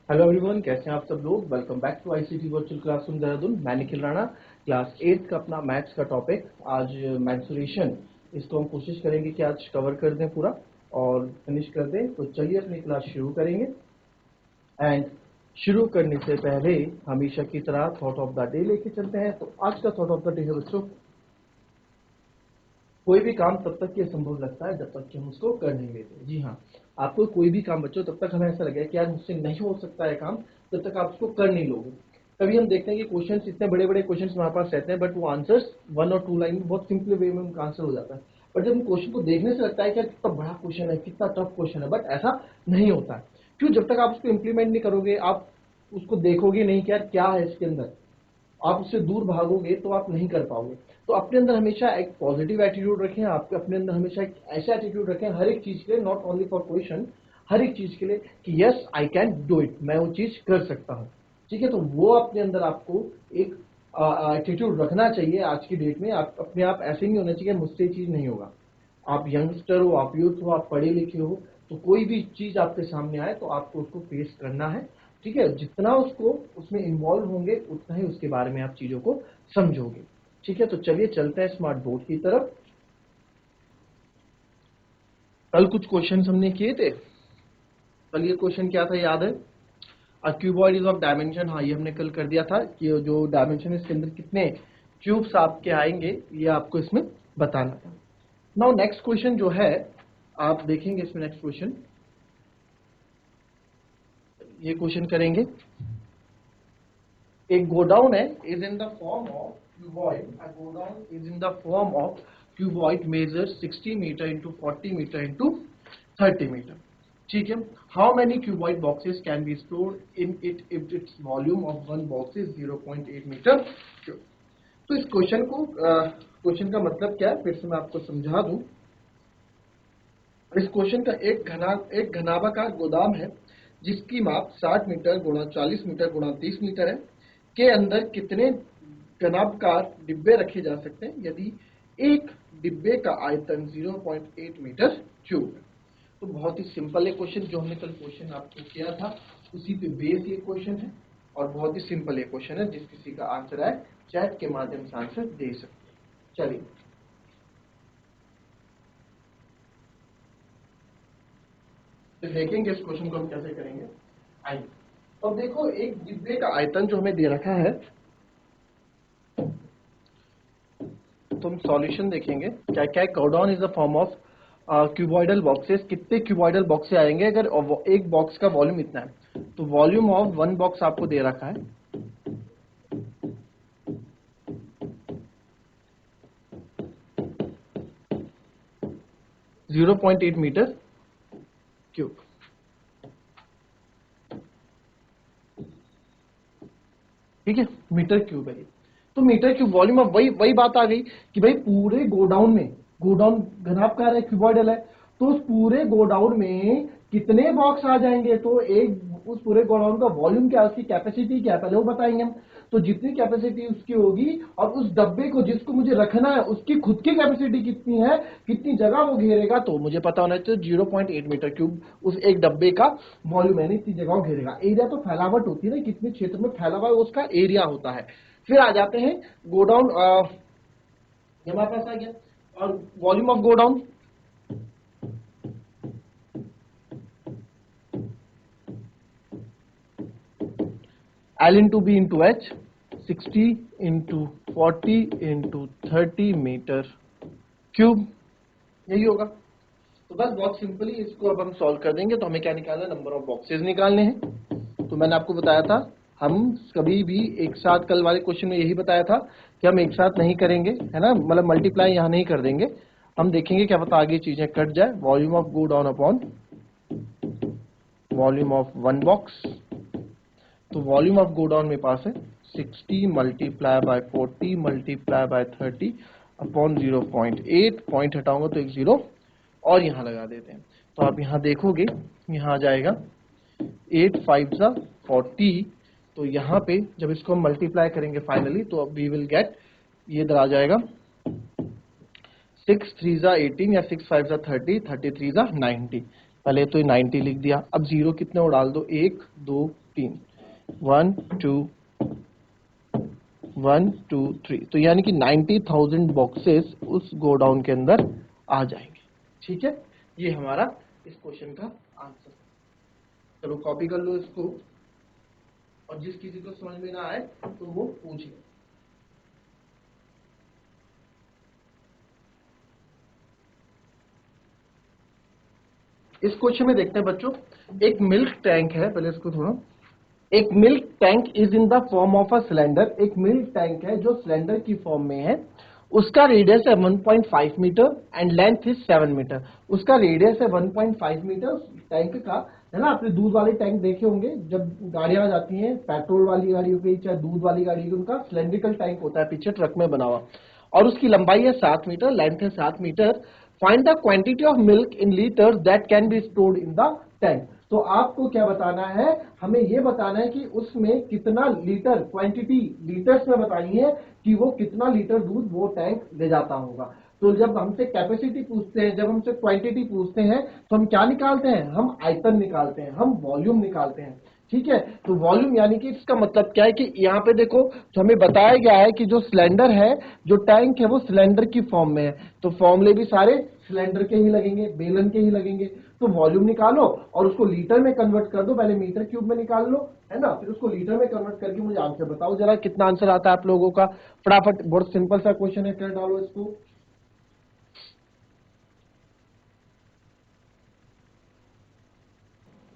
Hello everyone, कैसे हैं आप सब लोग। Welcome back to ICT virtual classroom Dehradun. मैं निखिल राणा, क्लास 8 का अपना मैथ्स का टॉपिक आज मेंसुरेशन, इसको हम कोशिश करेंगे कि आज कवर कर दें पूरा और फिनिश कर दें। तो चलिए अपनी क्लास शुरू करेंगे। एंड शुरू करने से पहले हमेशा की तरह थॉट ऑफ द डे लेके चलते हैं। तो आज का थॉट ऑफ द डे है बच्चों, कोई भी काम तब तक ये संभव लगता है जब तक कि हम उसको कर नहीं लेते। जी हाँ, आपको कोई भी काम बच्चों तब तक हमें ऐसा लगेगा कि यार मुझसे नहीं हो सकता है काम, जब तक आप उसको कर नहीं लोगे। कभी हम देखते हैं कि क्वेश्चंस इतने बड़े बड़े क्वेश्चंस हमारे पास रहते हैं, बट वो आंसर्स 1 और 2 लाइन में बहुत सिंपल वे में उनका आंसर हो जाता है। बट जब हम क्वेश्चन को देखने से लगता है कि यार कितना बड़ा क्वेश्चन है, कितना टफ क्वेश्चन है, बट ऐसा नहीं होता है। क्यों? जब तक आप उसको इम्प्लीमेंट नहीं करोगे, आप उसको देखोगे नहीं कि यार क्या है इसके अंदर, आप उससे दूर भागोगे तो आप नहीं कर पाओगे। तो अपने अंदर हमेशा एक पॉजिटिव एटीट्यूड रखें। आप अपने अंदर हमेशा एक ऐसा एटीट्यूड रखें हर एक चीज के लिए, नॉट ओनली फॉर क्वेश्चन, हर एक चीज के लिए कि yes I can do it, मैं वो चीज कर सकता हूँ। ठीक है, तो वो अपने अंदर आपको एक एटीट्यूड रखना चाहिए। आज की डेट में आप अपने आप ऐसे नहीं होना चाहिए मुझसे ये चीज नहीं होगा। आप यंगस्टर हो, आप यूथ हो, आप पढ़े लिखे हो, तो कोई भी चीज आपके सामने आए तो आपको उसको फेस करना है। ठीक है, जितना उसको उसमें इन्वॉल्व होंगे उतना ही उसके बारे में आप चीजों को समझोगे। ठीक है, तो चलिए चलते हैं स्मार्ट बोर्ड की तरफ। कल कुछ क्वेश्चन हमने किए थे। कल ये क्वेश्चन क्या था, याद है? A cuboid is of dimension, हाँ ये हमने कल कर दिया था कि जो डायमेंशन है इसके अंदर कितने क्यूब्स आपके आएंगे, ये आपको इसमें बताना था। नाउ नेक्स्ट क्वेश्चन जो है, आप देखेंगे इसमें नेक्स्ट क्वेश्चन, ये क्वेश्चन करेंगे। A godown is in the form of cuboid. A godown is in the form of cuboid, measures 60 meter into 40 meter into 30 meter. ठीक है, how many cuboid boxes can be stored in it if its volume of one box is 0.8 meter cube? तो इस question का मतलब क्या है, फिर से मैं आपको समझा दूं। इस क्वेश्चन का एक घनाभाकार गोदाम है जिसकी माप 60 मीटर गुणा 40 मीटर गुणा 30 मीटर है। के अंदर कितने घनाभाकार डिब्बे रखे जा सकते हैं यदि एक डिब्बे का आयतन 0.8 मीटर क्यूब है। तो बहुत ही सिंपल है क्वेश्चन, जो हमने कल क्वेश्चन आपको किया था उसी पे बेस ये क्वेश्चन है और बहुत ही सिंपल ये क्वेश्चन है। जिस किसी का आंसर आए चैट के माध्यम से आंसर दे सकते हैं। चलिए तो देखेंगे इस क्वेश्चन को हम कैसे करेंगे। आइए, अब देखो एक डिब्बे का आयतन जो हमें दे रखा है, तो हम सॉल्यूशन देखेंगे क्या क्या। Godown is the form of cuboidal boxes. कितने क्यूबॉइडल बॉक्स आएंगे अगर एक बॉक्स का वॉल्यूम इतना है? तो वॉल्यूम ऑफ वन बॉक्स आपको दे रखा है 0.8 मीटर क्यूब। ठीक है, मीटर क्यूब है ये। तो मीटर क्यूब वॉल्यूम, अब वही वही बात आ गई कि भाई पूरे गोडाउन में, गोडाउन घनाभकार है, क्यूबॉइडल है, तो उस पूरे गोडाउन में कितने बॉक्स आ जाएंगे। तो एक उस पूरे गोडाउन का वॉल्यूम क्या है, उसकी कैपेसिटी क्या है, पहले वो बताएंगे हम। तो जितनी कैपेसिटी उसकी होगी और उस डब्बे को जिसको मुझे रखना है उसकी खुद की कैपेसिटी कितनी है, कितनी जगह वो घेरेगा, तो मुझे पता होना चाहिए। 0.8 मीटर क्यूब उस एक डब्बे का वॉल्यूम है, इतनी जगह घेरेगा। एरिया तो फैलावट होती है ना, कितने क्षेत्र में फैला हुआ है उसका एरिया होता है। फिर आ जाते हैं गोडाउन, हमारे पास आ गया और volume of godown, L into B into H, 60 into 40 into 30 metre cube, यही होगा। तो बस बहुत सिंपली इसको अब हम सॉल्व कर देंगे। तो हमें क्या निकालना है, नंबर ऑफ बॉक्सेस निकालने हैं। तो मैंने आपको बताया था हम कभी भी एक साथ, कल वाले क्वेश्चन में यही बताया था कि हम एक साथ नहीं करेंगे, है ना, मतलब मल्टीप्लाई यहाँ नहीं कर देंगे। हम देखेंगे क्या पता आगे चीजें कट जाए। Volume of godown upon volume of one box. तो वॉल्यूम ऑफ गोडाउन में पास है 60 multiply by 40 multiply by 30 upon 0.8, point हटाऊंगा तो एक जीरो और यहां लगा देते हैं। तो आप यहां देखोगे, यहां आ जाएगा 8 5 सा 40। तो यहां पे जब इसको हम मल्टीप्लाई करेंगे फाइनली तो वी विल गेट, ये इधर आ जाएगा 6 3 सा 18 या 6 5 सा 30, 33 सा 90। पहले तो 90 लिख दिया, अब जीरो कितने और डाल दो, 1 2 3, 1 2 1 2 3, तो यानी कि 90,000 बॉक्सेस उस गोडाउन के अंदर आ जाएंगे। ठीक है, ये हमारा इस क्वेश्चन का आंसर। चलो कॉपी कर लो इसको, और जिस किसी को समझ में ना आए तो वो पूछिए। इस क्वेश्चन में देखते हैं बच्चों, एक मिल्क टैंक है, पहले इसको थोड़ा, एक milk tank is in the form of a cylinder, एक मिल्क टैंक है जो सिलेंडर की फॉर्म में है, उसका रेडियस है 1.5 metre and length is 7 metre. उसका रेडियस है 1.5 मीटर टैंक का, है ना। आपने दूध वाले टैंक देखे होंगे, जब गाड़ियां जाती हैं पेट्रोल वाली गाड़ियों की चाहे दूध वाली गाड़ी की, उनका सिलेंड्रिकल टैंक होता है पीछे ट्रक में बना हुआ, और उसकी लंबाई है 7 मीटर, लेंथ है 7 metre. Find the quantity of milk in litres that can be stored in the tank. तो आपको क्या बताना है, हमें यह बताना है कि उसमें कितना लीटर, क्वांटिटी लीटर्स में बतानी है कि वो कितना लीटर दूध वो टैंक ले जाता होगा। तो जब हमसे कैपेसिटी पूछते हैं, जब हमसे क्वांटिटी पूछते हैं, तो हम क्या निकालते हैं, हम आयतन निकालते हैं, हम वॉल्यूम निकालते हैं। ठीक है, तो वॉल्यूम यानी कि इसका मतलब क्या है कि यहाँ पे देखो, तो हमें बताया गया है कि जो सिलेंडर है, जो टैंक है, वो सिलेंडर की फॉर्म में है, तो फॉर्मूले भी सारे सिलेंडर के ही लगेंगे, बेलन के ही लगेंगे। तो वॉल्यूम निकालो और उसको लीटर में कन्वर्ट कर दो, पहले मीटर क्यूब में निकाल लो, है ना, फिर उसको लीटर में कन्वर्ट करके मुझे आंसर बताओ जरा, कितना आंसर आता है आप लोगों का। फटाफट, बहुत सिंपल सा क्वेश्चन है, कर डालो इसको।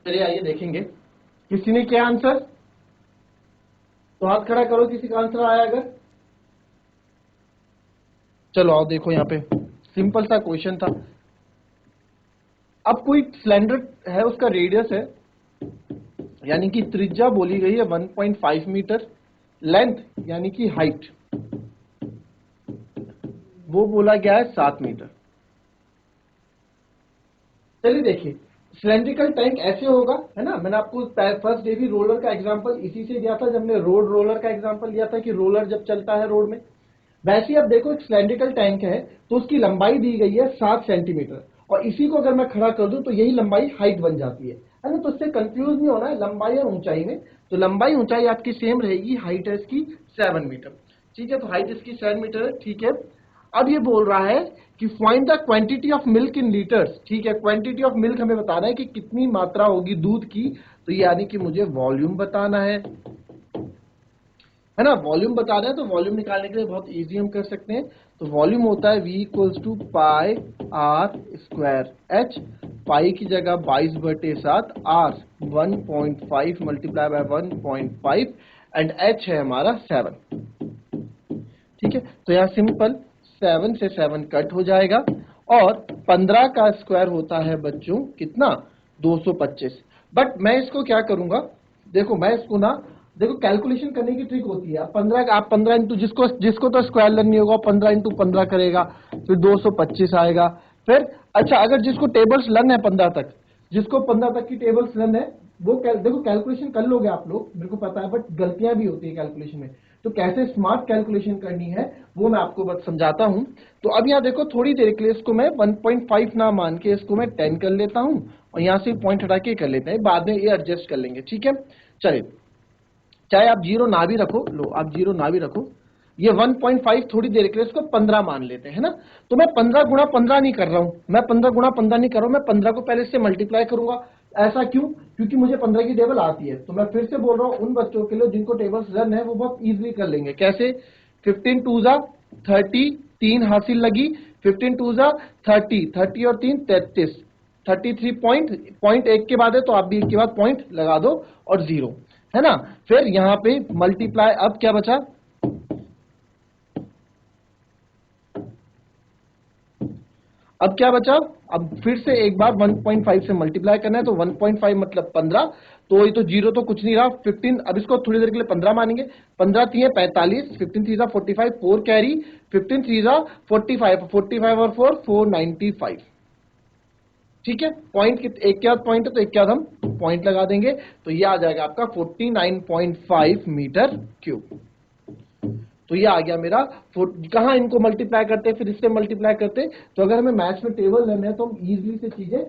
चलिए आइए देखेंगे, किसी ने क्या आंसर, तो हाथ खड़ा करो किसी का आंसर आया अगर। चलो आओ देखो, यहाँ पे सिंपल सा क्वेश्चन था। अब कोई सिलेंडर है, उसका रेडियस है, यानी कि त्रिज्या बोली गई है 1.5 मीटर, लेंथ यानी कि हाइट वो बोला गया है 7 मीटर। चलिए देखिए, सिलेंड्रिकल टैंक ऐसे होगा, है ना। मैंने आपको फर्स्ट डे भी रोलर का एग्जांपल इसी से दिया था, जब हमने रोड रोलर का एग्जांपल दिया था कि रोलर जब चलता है रोड में, वैसे ही अब देखो एक सिलेंड्रिकल टैंक है, तो उसकी लंबाई दी गई है 7 सेंटीमीटर, और इसी को अगर मैं खड़ा कर दूं तो यही लंबाई हाइट बन जाती है ना। तो इससे कंफ्यूज नहीं होना है लंबाई और ऊंचाई में, तो लंबाई ऊंचाई आपकी सेम रहेगी, हाइट है इसकी 7 मीटर। ठीक है, तो हाइट इसकी 7 मीटर है। ठीक है, अब ये बोल रहा है कि find the quantity of milk in litres. ठीक है, क्वांटिटी ऑफ मिल्क हमें बताना है कि कितनी मात्रा होगी दूध की, तो यानी कि मुझे वॉल्यूम बताना है ना। वॉल्यूम बता रहे हैं, तो वॉल्यूम निकालने के लिए बहुत इजी हम कर सकते हैं। तो वॉल्यूम होता है V equals to pi R square H, pi की जगह 22/7, R 1.5 multiply by 1.5 and H है हमारा 7। ठीक है, तो यहाँ सिंपल 7 से 7 कट हो जाएगा, और 15 का स्क्वायर होता है बच्चों कितना, 225। बट मैं इसको क्या करूंगा, देखो मैं इसको ना, देखो कैलकुलेशन करने की ट्रिक होती है। 15 का आप 15 इंटू, जिसको जिसको तो स्क्वायर लर्न नहीं होगा 15 इंटू 15 करेगा, फिर 225 आएगा। फिर अच्छा, अगर जिसको टेबल्स लर्न है 15 तक, जिसको 15 तक की टेबल्स लर्न है, वो देखो कैलकुलेशन कर लोगे आप लोग, मेरे को पता है, बट गलतियां भी होती है कैलकुलेशन में। तो कैसे स्मार्ट कैलकुलेशन करनी है वो मैं आपको बस समझाता हूं। तो अब यहाँ देखो, थोड़ी देर के लिए इसको मैं 1.5 ना मान के इसको मैं 10 कर लेता हूं, और यहां से पॉइंट हटा के कर लेते हैं, बाद में ये एडजस्ट कर लेंगे। ठीक है, चलिए, चाहे आप जीरो ना भी रखो, लो आप जीरो ना भी रखो, ये 1.5 थोड़ी देर के लिए इसको 15 मान लेते हैं ना। तो मैं 15 गुणा 15 नहीं कर रहा हूं, मैं 15 गुणा 15 नहीं कर रहा हूं, मैं 15 को पहले से मल्टीप्लाई करूंगा। ऐसा क्यों, क्योंकि मुझे 15 की टेबल आती है। तो मैं फिर से बोल रहा हूं, उन बच्चों के लिए जिनको टेबल्स रन है वो बहुत इजीली कर लेंगे। कैसे, 15 टू जा 30, 3 हासिल लगी, 15 टू जा 30, 30 और 3 33, 33 पॉइंट एक के बाद है, तो आप भी एक के बाद पॉइंट लगा दो और जीरो, है ना। फिर यहां पे मल्टीप्लाई, अब क्या बचा, अब क्या बचा, अब फिर से एक बार 1.5 से मल्टीप्लाई करना है, तो 1.5 मतलब 15, तो ये तो जीरो तो कुछ नहीं रहा, 15। अब इसको थोड़ी देर के लिए 15 मानेंगे, 15 3 है 45, 15 3 45, 4 कैरी, 15 3 45, 45 और 4 495। ठीक है, पॉइंट एक के बाद पॉइंट है, तो एक के बाद हम पॉइंट लगा देंगे, तो ये आ जाएगा आपका 49.5 मीटर क्यूब। तो ये आ गया मेरा। कहां इनको मल्टीप्लाई करते हैं, फिर इससे मल्टीप्लाई करते हैं। तो अगर हमें मैथ्स में टेबल लेने हैं तो हम इजीली से चीजें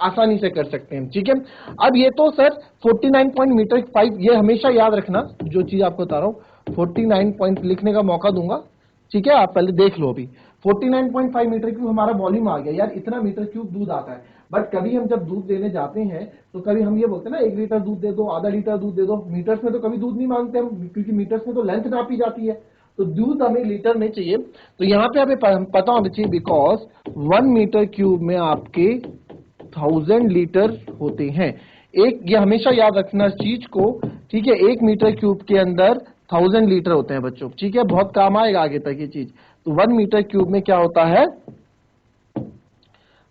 आसानी से कर सकते हैं, ठीक है। अब ये तो सर 49 पॉइंट मीटर 5, ये हमेशा याद रखना जो चीज आपको बता रहा हूँ, 49 पॉइंट लिखने का मौका दूंगा, ठीक है। आप पहले देख लो, अभी 49.5 मीटर क्यूब हमारा वॉल्यूम आ गया यार, इतना मीटर क्यूब दूध आता है। बट कभी हम जब दूध देने जाते हैं तो कभी हम ये बोलते हैं ना 1 लीटर दूध दे दो, आधा लीटर दूध दे दो, मीटर्स में तो कभी दूध नहीं मांगते हम, क्योंकि मीटर्स में तो लेंथ नापी जाती है, तो दूध हमें लीटर में चाहिए। तो यहाँ पे हमें पता होना चाहिए, बिकॉज 1 मीटर क्यूब में आपके 1000 लीटर होते हैं। एक ये हमेशा याद रखना इस चीज को, ठीक है। 1 मीटर क्यूब के अंदर 1000 लीटर होते हैं बच्चों, ठीक है, बहुत काम आएगा आगे तक ये चीज। तो 1 मीटर क्यूब में क्या होता है,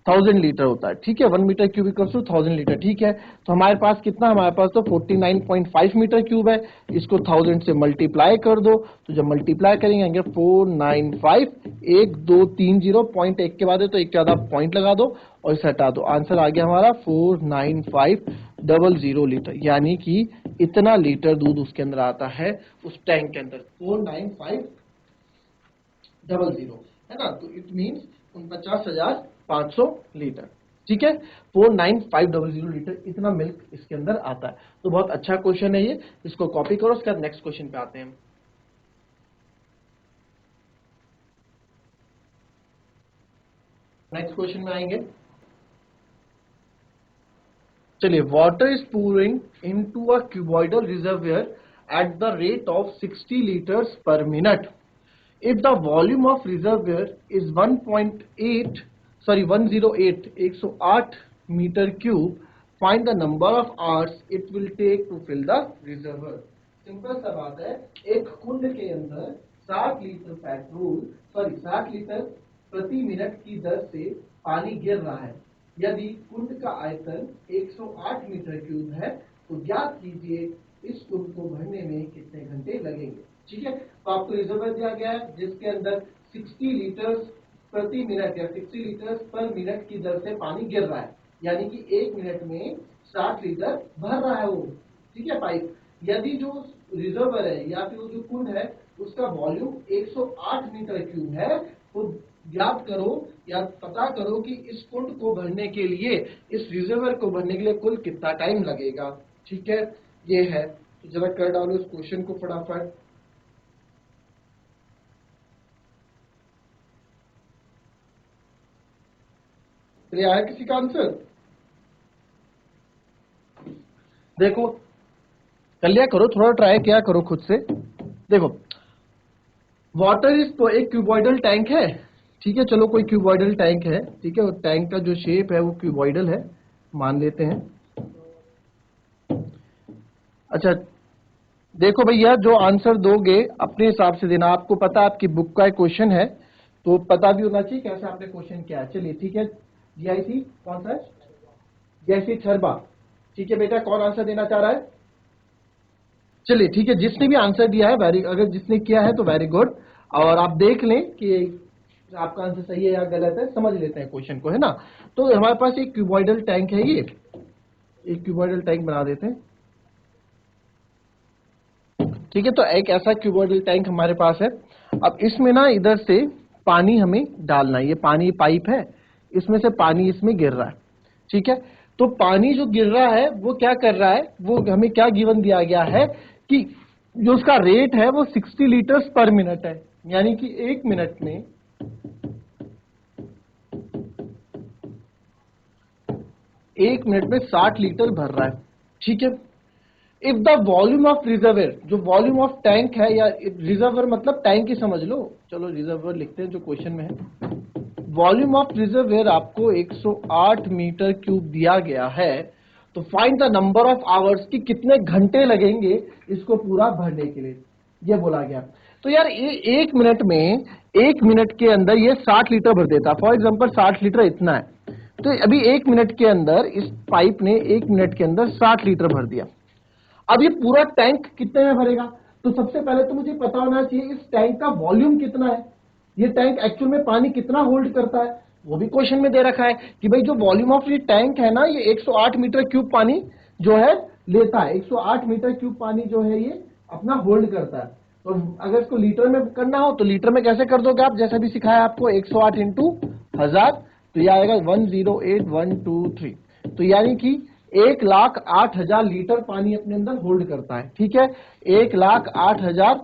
1000 लीटर होता है, ठीक है। 1 metre cube equals to 1000 litre, ठीक है। तो हमारे पास कितना, हमारे पास तो 49.5 मीटर क्यूब है, इसको 1000 से मल्टीप्लाई कर दो, तो जब मल्टीप्लाई करेंगे 495, 1 2 3 0 पॉइंट एक के बाद है तो एक ज्यादा पॉइंट लगा दो और इसे हटा दो, आंसर आ गया हमारा 49500 लीटर, यानी कि इतना लीटर दूध उसके अंदर आता है उस टैंक के अंदर, 49500, है ना। तो इट मीन्स 49,500 लीटर, ठीक है। 49500 लीटर इतना मिल्क इसके अंदर आता है। तो बहुत अच्छा क्वेश्चन है ये, इसको कॉपी करो। उसके बाद नेक्स्ट क्वेश्चन पे आते हैं। नेक्स्ट क्वेश्चन में आएंगे, चलिए। Water is pouring into a cuboidal reservoir at the rate of 60 litres per minute. If the volume of reservoir is 108 meter cube, find the number of hours it will take to fill the reservoir. Simple सा बात है, एक कुंड के अंदर 60 litre प्रति minute की दर से पानी गिर रहा है। यदि कुंड का आयतन 108 मीटर क्यूब है तो ज्ञात कीजिए इस कुंड को भरने में कितने घंटे लगेंगे, ठीक है। तो आपको रिजर्वर दिया गया है जिसके अंदर 60 लीटर्स प्रति मिनट या 60 लीटर्स पर मिनट की दर से पानी गिर रहा है, यानी कि 1 मिनट में 60 लीटर भर रहा है वो, ठीक है, पाइप। यदि जो रिजर्वर है या फिर जो कुंड है उसका वॉल्यूम 108 मीटर क्यूब है, तो ज्ञात करो या पता करो कि इस कुंड को भरने के लिए, इस रिजर्वर को भरने के लिए कुल कितना टाइम लगेगा, ठीक है। ये है, तो जरा कर डालो इस क्वेश्चन को फटाफट। चलिए, आया किसी का आंसर? देखो, कर लिया करो, थोड़ा ट्राई किया करो खुद से। देखो, वाटर इज तो एक क्यूबॉइडल टैंक है, ठीक है। चलो, कोई क्यूबॉइडल टैंक है, ठीक है। वो टैंक का जो शेप है वो क्यूबॉइडल है, मान लेते हैं। अच्छा, देखो भैया, जो आंसर दोगे अपने हिसाब से देना। आपको पता आपकी बुक का क्वेश्चन है तो पता भी होना चाहिए कैसे आपने क्वेश्चन किया है। चलिए, ठीक है। जीआईसी कौन सा है? जीआईसी छरबा, ठीक है बेटा। कौन आंसर देना चाह रहा है? चलिए, ठीक है। जिसने भी आंसर दिया है वेरी, अगर जिसने किया है तो वेरी गुड। और आप देख लें कि आपका आंसर सही है या गलत है, समझ लेते हैं क्वेश्चन को, है ना। तो हमारे पास एक क्यूबॉइडल टैंक है, ये एक क्यूबॉइडल टैंक बना देते हैं, ठीक है। तो एक ऐसा क्यूबॉइडल टैंक हमारे पास है। अब इसमें ना इधर से पानी हमें डालना है, ये पानी पाइप है, इसमें से पानी इसमें गिर रहा है, ठीक है। तो पानी जो गिर रहा है वो क्या कर रहा है, वो हमें क्या गिवन दिया गया है कि जो उसका रेट है वो 60 लीटर्स पर मिनट है, यानी कि 1 मिनट में 60 लीटर भर रहा है, ठीक है। If the volume of reservoir, जो वॉल्यूम ऑफ टैंक है, या रिजर्वर मतलब टैंक ही समझ लो, चलो रिजर्वर लिखते हैं जो क्वेश्चन में है। वॉल्यूम ऑफ रिजर्वर आपको 108 मीटर क्यूब दिया गया है, तो find the number of hours, कि कितने घंटे लगेंगे इसको पूरा भरने के लिए, ये बोला गया। तो यार, ये 1 मिनट में, 1 मिनट के अंदर ये 60 लीटर भर देता। फॉर एग्जाम्पल 60 लीटर इतना है, तो अभी 1 मिनट के अंदर इस पाइप ने 1 मिनट के अंदर 60 लीटर भर दिया। अब ये पूरा टैंक कितने में भरेगा? तो सबसे पहले तो मुझे पता होना चाहिए इस टैंक का वॉल्यूम कितना है, ये टैंक एक्चुअल में पानी कितना होल्ड करता है, वो भी क्वेश्चन में दे रखा है कि भाई जो वॉल्यूम ऑफ ये टैंक है ना, ये 108 मीटर क्यूब पानी जो है लेता है, 108 मीटर क्यूब पानी जो है ये अपना होल्ड करता है। तो अगर इसको लीटर में करना हो तो लीटर में कैसे कर दोगे आप, जैसे भी सिखाया आपको, 108 इंटू 1000, तो ये आएगा 108123, तो यानी कि 1,08,000 लीटर पानी अपने अंदर होल्ड करता है। ठीक है, 1,08,000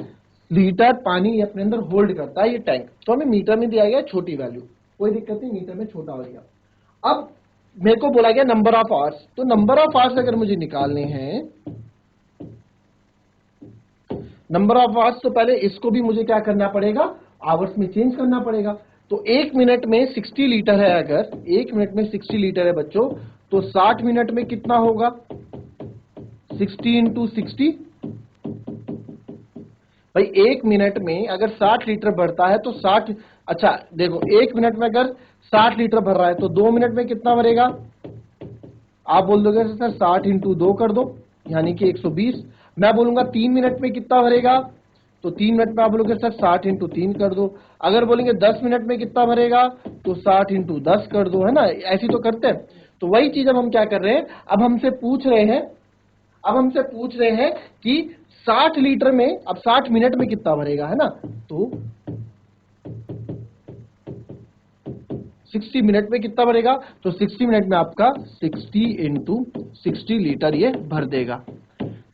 लीटर पानी अपने अंदर होल्ड करता है ये टैंक। तो हमें मीटर में दिया गया छोटी वैल्यू, कोई दिक्कत नहीं, मीटर में छोटा हो गया। अब मेरे को बोला गया नंबर ऑफ आवर्स, तो नंबर ऑफ आवर्स अगर मुझे निकालने हैं, नंबर ऑफ आवर्स, तो पहले इसको भी मुझे क्या करना पड़ेगा, आवर्स में चेंज करना पड़ेगा। तो 1 मिनट में 60 लीटर है, अगर 1 मिनट में 60 लीटर है बच्चों, तो 60 मिनट में कितना होगा, 60 इंटू 60। भाई 1 मिनट में अगर 60 लीटर भरता है तो 60, अच्छा देखो 1 मिनट में अगर 60 लीटर भर रहा है तो 2 मिनट में कितना भरेगा, आप बोल दोगे सर 60 इंटू 2 कर दो, यानी कि 120। मैं बोलूंगा 3 मिनट में कितना भरेगा, तो 3 मिनट में आप बोलोगे सर 60 इंटू 3 कर दो। अगर बोलेंगे 10 मिनट में कितना भरेगा, तो 60 इंटू 10 कर दो, है ना, ऐसी तो करते हैं। तो वही चीज अब हम क्या कर रहे हैं, अब हमसे पूछ रहे हैं कि 60 लीटर में अब 60 मिनट में कितना भरेगा, है ना। तो 60 मिनट में कितना भरेगा, तो 60 मिनट में आपका 60 इंटू 60 लीटर ये भर देगा।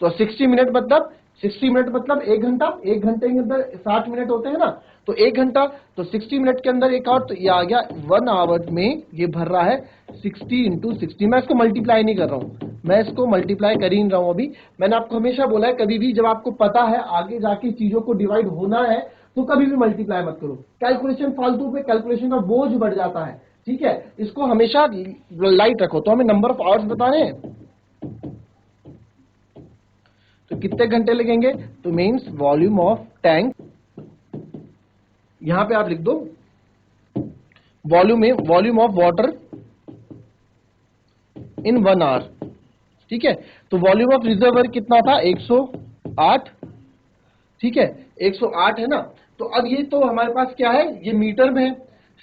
तो 60 मिनट मतलब 60 मिनट मतलब 1 घंटा, 1 घंटे के अंदर 60 मिनट होते हैं ना, तो 1 घंटा, तो 60 मिनट के अंदर एक और, तो ये आ गया 1 आवर में ये भर रहा है 60 इंटू 60। मैं इसको मल्टीप्लाई नहीं कर रहा हूं, मैं इसको मल्टीप्लाई कर ही नहीं रहा हूं अभी। मैंने आपको हमेशा बोला है, कभी भी जब आपको पता है आगे जाके चीजों को डिवाइड होना है तो कभी भी मल्टीप्लाई मत करो, कैलकुलेशन फालतू पे कैलकुलेशन का बोझ बढ़ जाता है। ठीक है, इसको हमेशा लाइट रखो। तो हमें नंबर ऑफ आवर्स बताने हैं, तो कितने घंटे लगेंगे, तो मीन्स वॉल्यूम ऑफ टैंक, यहां पे आप लिख दो volume of water in 1 hour. ठीक है, तो वॉल्यूम ऑफ रिजर्वर कितना था, 108। ठीक है, 108 है ना। तो अब ये तो हमारे पास क्या है, ये मीटर में है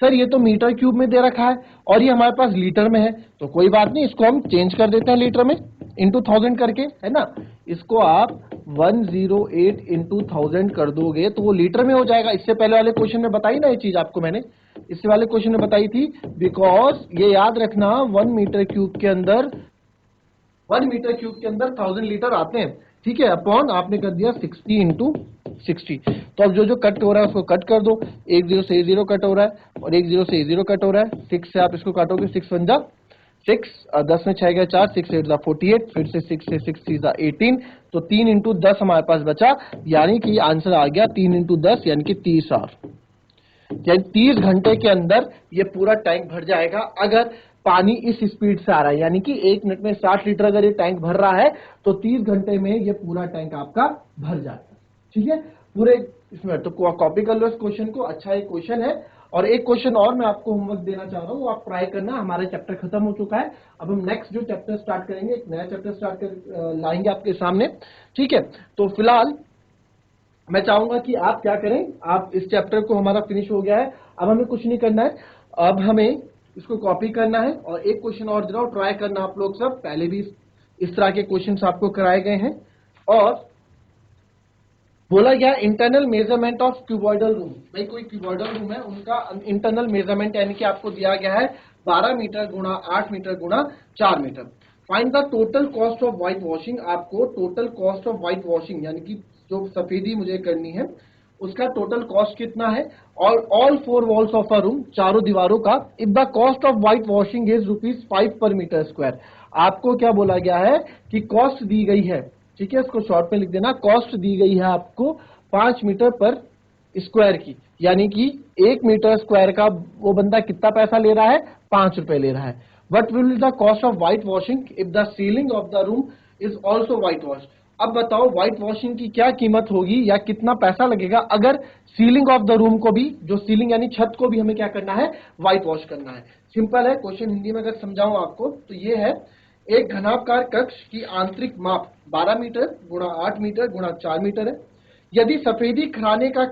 सर, ये तो मीटर क्यूब में दे रखा है, और ये हमारे पास लीटर में है। तो कोई बात नहीं, इसको हम चेंज कर देते हैं लीटर में, इंटू 1000 करके, है ना। इसको आप 108 इंटू 1000 कर दोगे तो वो लीटर में हो जाएगा। इससे पहले वाले क्वेश्चन में बताई ना ये चीज आपको मैंने, इससे वाले क्वेश्चन में बताई थी। बिकॉज ये याद रखना, 1 मीटर क्यूब के अंदर 1000 लीटर आते हैं। ठीक है, अपॉन आपने कर दिया 60 इंटू 60। तो अब जो जो कट हो रहा है उसको कट कर दो, 1 0 से 0 कट हो रहा है, और 1 0 से 0 कट हो रहा है। 6 से आप इसको काटोगे, 6 1 जा 6, 10 में 6 गया 4, 6 8 जा 48, फिर से 6 से 6 3 जा 18। तो 3 इंटू 10 हमारे पास बचा, यानी कि आंसर आ गया 3 इंटू 10 यानी कि 30 आवर, यानी 30 घंटे के अंदर ये पूरा टैंक भर जाएगा। अगर पानी इस स्पीड से आ रहा है, यानी कि 1 मिनट में 60 लीटर अगर ये टैंक भर रहा है, तो 30 घंटे में ये पूरा टैंक आपका भर जाएगा। ठीक है, पूरे इसमें तो कॉपी कर लो इस क्वेश्चन को, अच्छा एक क्वेश्चन है। और एक क्वेश्चन और मैं आपको होमवर्क देना चाह रहा हूं, वो आप ट्राई करना। हमारा चैप्टर खत्म हो चुका है, अब हम नेक्स्ट जो चैप्टर स्टार्ट करेंगे, एक नया चैप्टर स्टार्ट कर लाएंगे आपके सामने। ठीक है, तो फिलहाल मैं चाहूंगा कि आप क्या करें, आप इस चैप्टर को, हमारा फिनिश हो गया है, अब हमें कुछ नहीं करना है, अब हमें इसको कॉपी करना है। और एक क्वेश्चन और जरा ट्राई करना आप लोग सब, पहले भी इस तरह के क्वेश्चंस आपको कराए गए हैं। और बोला गया internal measurement of cuboidal room, भाई कोई क्यूबॉइडल रूम है उनका इंटरनल मेजरमेंट, यानी कि आपको दिया गया है 12 मीटर गुणा 8 मीटर गुणा 4 metre. Find the total cost of white washing, आपको total cost of white washing यानी कि जो सफेदी मुझे करनी है उसका टोटल कॉस्ट कितना है, और all 4 walls of a room, चारों दीवारों का। If the cost of white washing is ₹5 पर मीटर स्क्वायर, आपको क्या बोला गया है कि कॉस्ट दी गई है। ठीक है, इसको शॉर्ट में लिख देना, कॉस्ट दी गई है आपको 5 मीटर पर स्क्वायर की, यानी कि 1 मीटर स्क्वायर का वो बंदा कितना पैसा ले रहा है, 5 रुपए ले रहा है। What will be the cost of white washing if the ceiling of the room is also white wash. अब बताओ व्हाइट वॉशिंग की क्या कीमत होगी या कितना पैसा लगेगा अगर सीलिंग ऑफ द रूम को भी, जो सीलिंग यानी छत को भी हमें क्या करना है, व्हाइट वॉश करना है। सिंपल है क्वेश्चन, हिंदी में अगर समझाऊं आपको तो ये है, एक घनाभकार कक्ष की आंतरिक माप 12 मीटर गुणा 8 मीटर गुणा 4 मीटर है। यदि सफेदी कराने का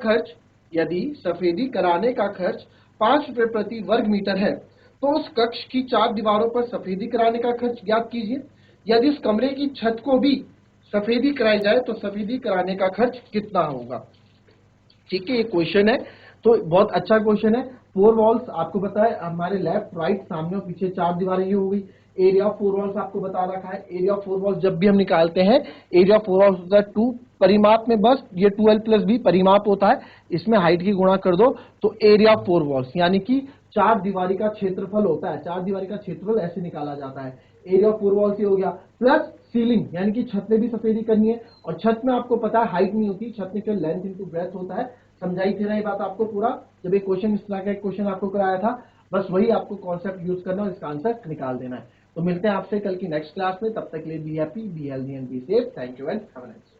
खर्च 5 रुपए प्रति वर्ग मीटर है, तो उस कक्ष की 4 दीवारों पर सफेदी कराने का खर्च ज्ञात कीजिए। यदि इस कमरे की छत को भी सफेदी कराई जाए तो सफेदी कराने का खर्च कितना होगा। ठीक है, ये क्वेश्चन है, तो बहुत अच्छा क्वेश्चन है। फोर वॉल्स आपको पता है हमारे लेफ्ट राइट सामने और पीछे चार दीवारें, ये हो गई। एरिया ऑफ फोर वॉल्स आपको बता रखा है। एरिया ऑफ फोर वॉल्स जब भी हम निकालते हैं, एरिया ऑफ फोर वॉल्स होता है 2, परिमाप में बस ये 12+b परिमाप होता है, इसमें हाइट की गुणा कर दो तो एरिया ऑफ फोर वॉल्स यानी कि चार दीवारी का क्षेत्रफल होता है। चार दीवारी का क्षेत्रफल ऐसे निकाला जाता है। एरिया ऑफ फोर वॉल्स ये हो गया, प्लस सीलिंग यानी कि छत में भी सफेदी करनी है, और छत में आपको पता है हाइट नहीं होती, छत में केवल लेंथ इंटू ब्रेथ होता है। समझाई थी ना ये बात आपको पूरा, जब एक क्वेश्चन इस तरह का एक क्वेश्चन आपको कराया था, बस वही आपको कॉन्सेप्ट यूज करना और इसका आंसर निकाल देना है। तो मिलते हैं आपसे कल की नेक्स्ट क्लास में, तब तक के लिए be happy, be healthy and be safe. Thank you and have a nice day.